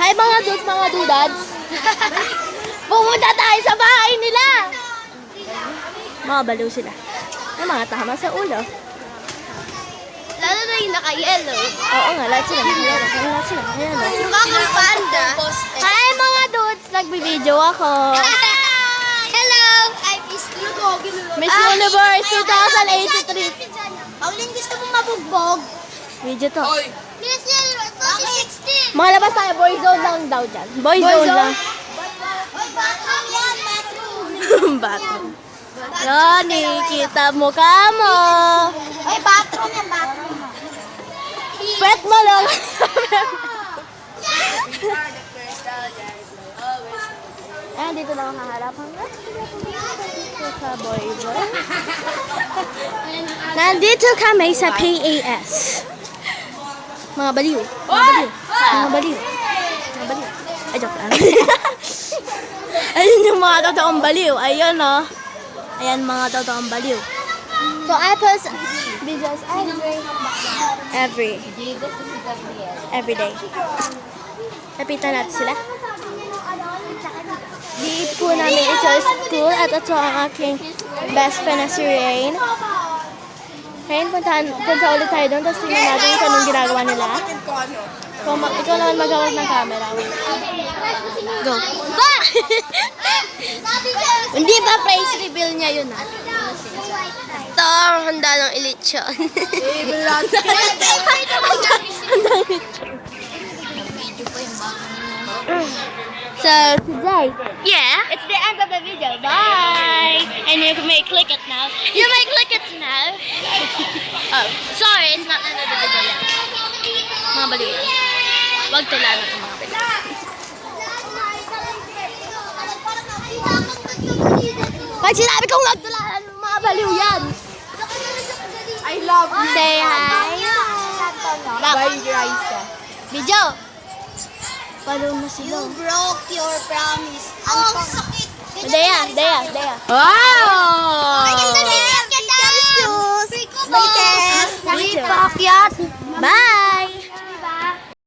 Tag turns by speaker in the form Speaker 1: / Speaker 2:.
Speaker 1: Hi mga dudes, mga dudads. Pumunta tayo sa bahay nila. Mga baliw sila. May mga tama sa ulo.
Speaker 2: Lalo na yung naka-yellow.
Speaker 1: Oo nga, lahat sila. Lahat sila.
Speaker 2: Yung kakang panda.
Speaker 1: Hi mga dudes, nagbibideo ako.
Speaker 2: Hello! I miss you.
Speaker 1: Miss Universe 2083.
Speaker 2: Pauline, gusto mong mabugbog?
Speaker 1: Video to.
Speaker 2: Miss Universe 2016.
Speaker 1: Mga labas tayo, boy zone lang daw dyan. Boy zone lang.
Speaker 2: Bathroom yan, bathroom.
Speaker 1: Bathroom. Ronnie, kita mo ka mo.
Speaker 2: Ay, bathroom yan, bathroom.
Speaker 1: Pet mo lang. Ayan, dito lang ang haharapan nga. Sa boy zone. Nandito kami sa PAS. Mga baliw. Mga baliw. Mga baliw. Mga baliw. Ay, joke lang. Ayun yung mga totoong baliw. Ayun, oh. Ayan, mga totoong baliw. So, I post videos every day. Lapitan natin sila. Di po namin ito school at ito ang aking best friend na si Rain. Rain, punta ulit tayo doon. Tapos tingnan natin kung anong ginagawa nila. Ikaw naman magawag ng camera. Go. Ba! Hindi ba price reveal niya yun ah?
Speaker 2: Ito ang handa ng ilitsyon.
Speaker 1: So, today,
Speaker 2: Yeah?
Speaker 1: it's the end of the video. Bye! And you may click it now.
Speaker 2: You may click it now.
Speaker 1: Oh, sorry, it's not the end of the video yet. Mga baliw yan. Huwag tulanan ng mga baliw. Pag sinabi kong huwag tulanan ng mga baliw yan.
Speaker 2: I love you.
Speaker 1: Say hi.
Speaker 2: Bye, Raisa.
Speaker 1: Video. Follow mo sila.
Speaker 2: You broke your promise. Oh, sakit.
Speaker 1: Dea.
Speaker 2: Wow!
Speaker 1: Bye!